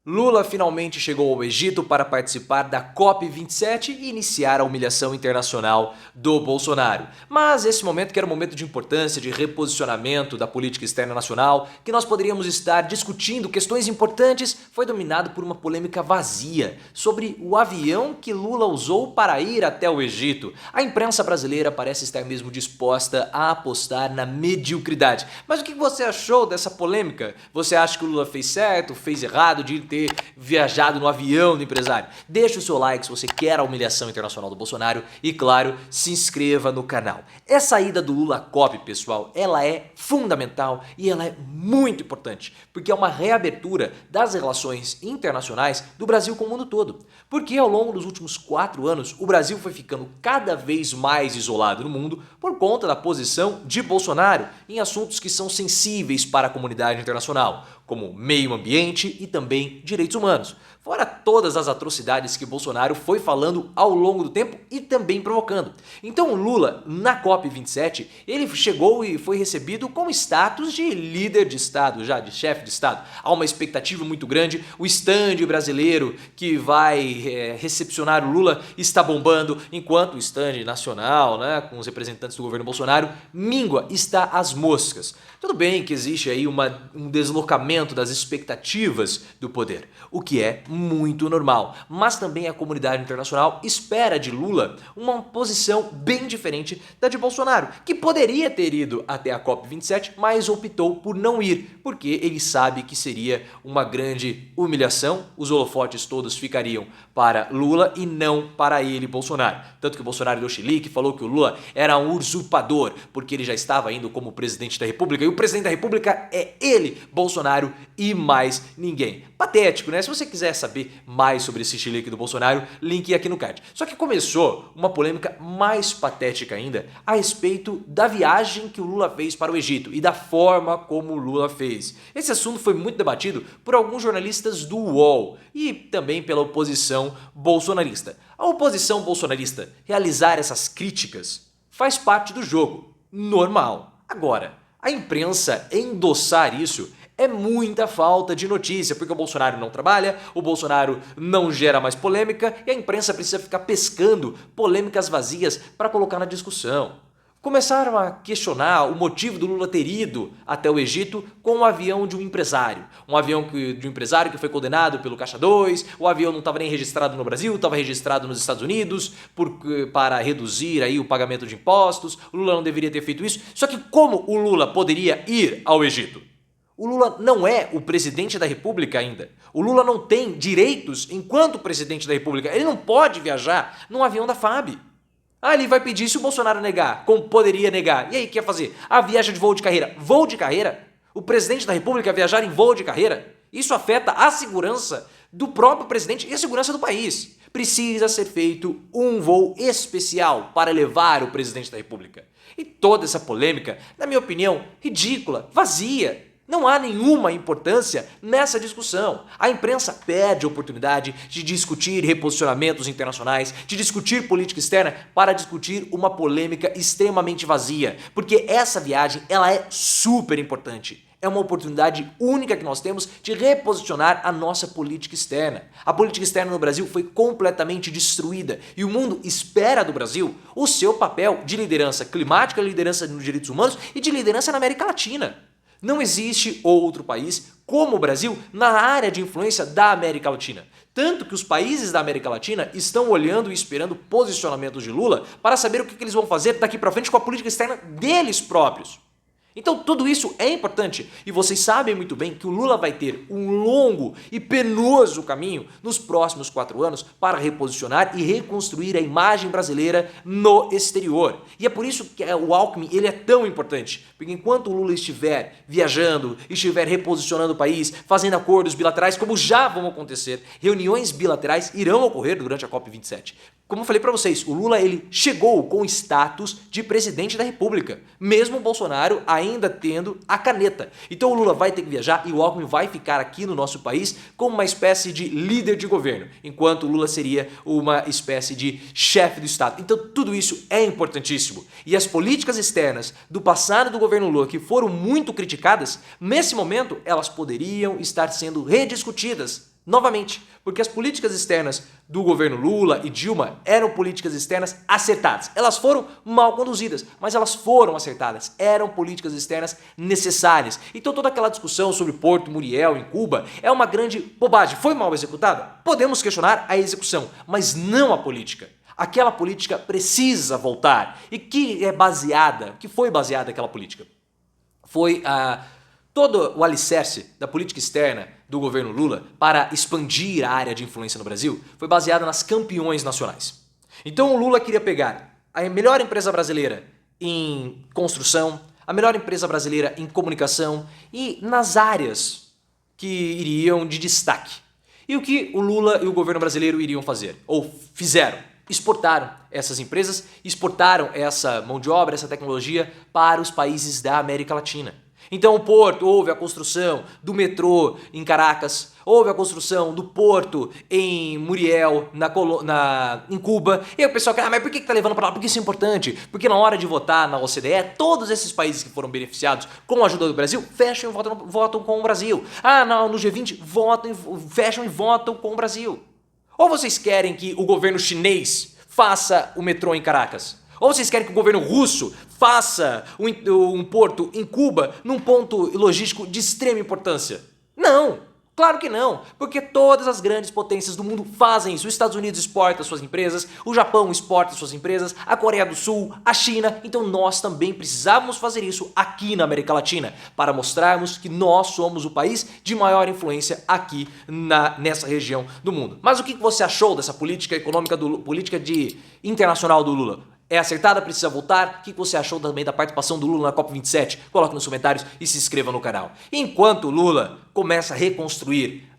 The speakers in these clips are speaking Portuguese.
Lula finalmente chegou ao Egito para participar da COP27 e iniciar a humilhação internacional do Bolsonaro. Mas esse momento, que era um momento de importância, de reposicionamento da política externa nacional, que nós poderíamos estar discutindo questões importantes, foi dominado por uma polêmica vazia sobre o avião que Lula usou para ir até o Egito. A imprensa brasileira parece estar mesmo disposta a apostar na mediocridade. Mas o que você achou dessa polêmica? Você acha que o Lula fez certo, fez errado de ter viajado no avião do empresário? Deixa o seu like se você quer a humilhação internacional do Bolsonaro e, claro, se inscreva no canal. Essa ida do Lula à COP, pessoal, ela é fundamental e ela é muito importante, porque é uma reabertura das relações internacionais do Brasil com o mundo todo. Porque ao longo dos últimos 4 anos, o Brasil foi ficando cada vez mais isolado no mundo por conta da posição de Bolsonaro em assuntos que são sensíveis para a comunidade internacional, como meio ambiente e também direitos humanos. Fora todas as atrocidades que Bolsonaro foi falando ao longo do tempo e também provocando. Então o Lula, na COP27, ele chegou e foi recebido com status de líder de Estado, já de chefe de Estado. Há uma expectativa muito grande, o stand brasileiro que vai recepcionar o Lula está bombando, enquanto o stand nacional, com os representantes do governo Bolsonaro, míngua, está às moscas. Tudo bem que existe aí um deslocamento das expectativas do poder, o que é muito normal, mas também a comunidade internacional espera de Lula uma posição bem diferente da de Bolsonaro, que poderia ter ido até a COP27, mas optou por não ir, porque ele sabe que seria uma grande humilhação, os holofotes todos ficariam para Lula e não para ele, Bolsonaro. Tanto que o Bolsonaro deu chilique, falou que o Lula era um usurpador, porque ele já estava indo como presidente da República, e o presidente da República é ele, Bolsonaro, e mais ninguém. Patético, né? Se você quiser saber mais sobre esse chilique do Bolsonaro, link aqui no card. Só que começou uma polêmica mais patética ainda a respeito da viagem que o Lula fez para o Egito e da forma como o Lula fez. Esse assunto foi muito debatido por alguns jornalistas do UOL e também pela oposição bolsonarista. A oposição bolsonarista realizar essas críticas faz parte do jogo, normal. Agora, a imprensa endossar isso é muita falta de notícia, porque o Bolsonaro não trabalha, o Bolsonaro não gera mais polêmica e a imprensa precisa ficar pescando polêmicas vazias para colocar na discussão. Começaram a questionar o motivo do Lula ter ido até o Egito com o avião de um empresário. Um avião de um empresário que foi condenado pelo Caixa 2, o avião não estava nem registrado no Brasil, estava registrado nos Estados Unidos para reduzir aí o pagamento de impostos, o Lula não deveria ter feito isso. Só que como o Lula poderia ir ao Egito? O Lula não é o presidente da República ainda. O Lula não tem direitos enquanto presidente da República. Ele não pode viajar num avião da FAB. Ele vai pedir se o Bolsonaro negar, como poderia negar. E aí, o que ia fazer? Viaja de voo de carreira. Voo de carreira? O presidente da República viajar em voo de carreira? Isso afeta a segurança do próprio presidente e a segurança do país. Precisa ser feito um voo especial para levar o presidente da República. E toda essa polêmica, na minha opinião, ridícula, vazia. Não há nenhuma importância nessa discussão. A imprensa perde a oportunidade de discutir reposicionamentos internacionais, de discutir política externa para discutir uma polêmica extremamente vazia. Porque essa viagem, ela é super importante. É uma oportunidade única que nós temos de reposicionar a nossa política externa. A política externa no Brasil foi completamente destruída e o mundo espera do Brasil o seu papel de liderança climática, liderança nos direitos humanos e de liderança na América Latina. Não existe outro país como o Brasil na área de influência da América Latina. Tanto que os países da América Latina estão olhando e esperando posicionamentos de Lula para saber o que eles vão fazer daqui para frente com a política externa deles próprios. Então tudo isso é importante e vocês sabem muito bem que o Lula vai ter um longo e penoso caminho nos próximos 4 anos para reposicionar e reconstruir a imagem brasileira no exterior. E é por isso que o Alckmin ele é tão importante, porque enquanto o Lula estiver viajando, estiver reposicionando o país, fazendo acordos bilaterais, como já vão acontecer, reuniões bilaterais irão ocorrer durante a COP27. Como eu falei para vocês, o Lula ele chegou com status de presidente da República, mesmo o Bolsonaro ainda tendo a caneta. Então o Lula vai ter que viajar e o Alckmin vai ficar aqui no nosso país como uma espécie de líder de governo, enquanto o Lula seria uma espécie de chefe do Estado. Então tudo isso é importantíssimo. E as políticas externas do passado do governo Lula, que foram muito criticadas, nesse momento elas poderiam estar sendo rediscutidas Novamente, porque as políticas externas do governo Lula e Dilma eram políticas externas acertadas. Elas foram mal conduzidas, mas elas foram acertadas. Eram políticas externas necessárias. Então toda aquela discussão sobre Porto Muriel em Cuba é uma grande bobagem. Foi mal executada? Podemos questionar a execução, mas não a política. Aquela política precisa voltar. E que foi baseada aquela política? Foi todo o alicerce da política externa do governo Lula para expandir a área de influência no Brasil foi baseado nas campeões nacionais. Então o Lula queria pegar a melhor empresa brasileira em construção, a melhor empresa brasileira em comunicação e nas áreas que iriam de destaque. E o que o Lula e o governo brasileiro iriam fazer? Ou fizeram? Exportaram essas empresas, exportaram essa mão de obra, essa tecnologia para os países da América Latina. Então o Porto, houve a construção do metrô em Caracas, houve a construção do porto em Muriel, em Cuba. E aí o pessoal quer, mas por que tá levando para lá? Porque isso é importante. Porque na hora de votar na OCDE, todos esses países que foram beneficiados com a ajuda do Brasil, fecham e votam com o Brasil. No G20, fecham e votam com o Brasil. Ou vocês querem que o governo chinês faça o metrô em Caracas? Ou vocês querem que o governo russo faça um porto em Cuba num ponto logístico de extrema importância? Não! Claro que não, porque todas as grandes potências do mundo fazem isso. Os Estados Unidos exporta suas empresas, o Japão exporta suas empresas, a Coreia do Sul, a China. Então nós também precisávamos fazer isso aqui na América Latina, para mostrarmos que nós somos o país de maior influência aqui nessa região do mundo. Mas o que você achou dessa política econômica, política internacional do Lula? É acertada? Precisa voltar? O que você achou também da participação do Lula na COP27? Coloque nos comentários e se inscreva no canal. Enquanto o Lula começa a reconstruir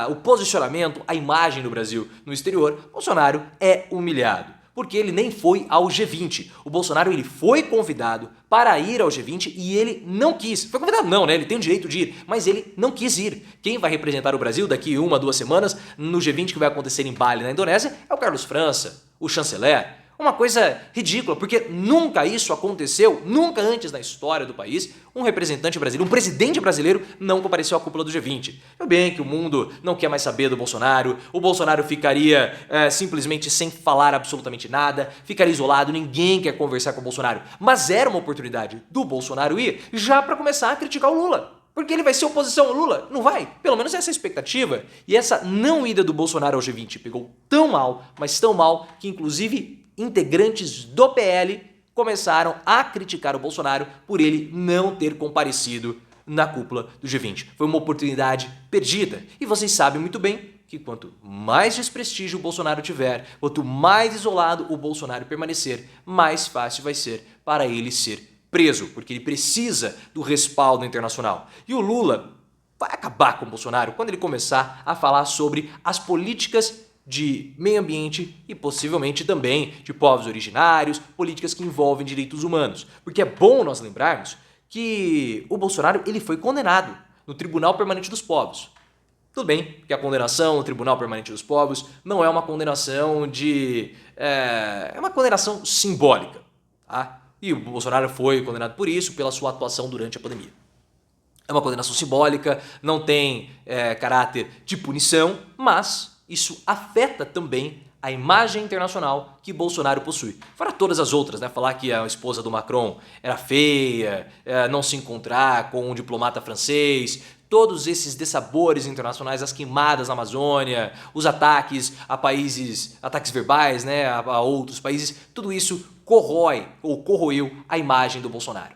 o posicionamento, a imagem do Brasil no exterior, Bolsonaro é humilhado. Porque ele nem foi ao G20. O Bolsonaro ele foi convidado para ir ao G20 e ele não quis. Foi convidado não, né? Ele tem o direito de ir, mas ele não quis ir. Quem vai representar o Brasil daqui 1-2 semanas no G20 que vai acontecer em Bali, na Indonésia, é o Carlos França, o chanceler. Uma coisa ridícula, porque nunca isso aconteceu, nunca antes na história do país, um representante brasileiro, um presidente brasileiro não compareceu à cúpula do G20. Tudo bem que o mundo não quer mais saber do Bolsonaro, o Bolsonaro ficaria simplesmente sem falar absolutamente nada, ficaria isolado, ninguém quer conversar com o Bolsonaro. Mas era uma oportunidade do Bolsonaro ir já para começar a criticar o Lula. Porque ele vai ser oposição ao Lula? Não vai. Pelo menos essa é a expectativa. E essa não ida do Bolsonaro ao G20 pegou tão mal, mas tão mal, que inclusive integrantes do PL começaram a criticar o Bolsonaro por ele não ter comparecido na cúpula do G20. Foi uma oportunidade perdida. E vocês sabem muito bem que quanto mais desprestígio o Bolsonaro tiver, quanto mais isolado o Bolsonaro permanecer, mais fácil vai ser para ele ser preso, porque ele precisa do respaldo internacional. E o Lula vai acabar com o Bolsonaro quando ele começar a falar sobre as políticas de meio ambiente e possivelmente também de povos originários, políticas que envolvem direitos humanos. Porque é bom nós lembrarmos que o Bolsonaro ele foi condenado no Tribunal Permanente dos Povos. Tudo bem que a condenação no Tribunal Permanente dos Povos não é uma condenação é uma condenação simbólica, tá? E o Bolsonaro foi condenado por isso, pela sua atuação durante a pandemia. É uma condenação simbólica, não tem caráter de punição, mas isso afeta também a imagem internacional que Bolsonaro possui. Fora todas as outras, né? Falar que a esposa do Macron era feia, não se encontrar com um diplomata francês, todos esses dessabores internacionais, as queimadas na Amazônia, os ataques a países, ataques verbais, né? A outros países, tudo isso corrói ou corroeu a imagem do Bolsonaro.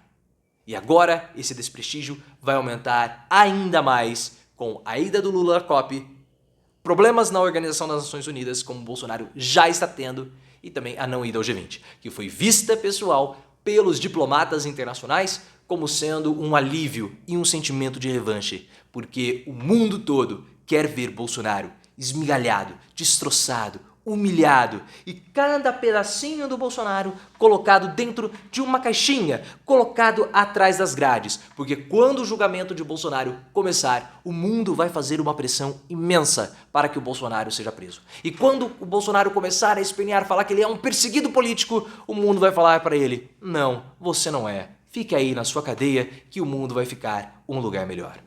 E agora esse desprestígio vai aumentar ainda mais com a ida do Lula à COP, problemas na Organização das Nações Unidas, como o Bolsonaro já está tendo, e também a não ida ao G20, que foi vista, pessoal, pelos diplomatas internacionais como sendo um alívio e um sentimento de revanche, porque o mundo todo quer ver Bolsonaro esmigalhado, destroçado, humilhado e cada pedacinho do Bolsonaro colocado dentro de uma caixinha, colocado atrás das grades, porque quando o julgamento de Bolsonaro começar, o mundo vai fazer uma pressão imensa para que o Bolsonaro seja preso. E quando o Bolsonaro começar a espernear, falar que ele é um perseguido político, o mundo vai falar para ele: não, você não é. Fique aí na sua cadeia que o mundo vai ficar um lugar melhor.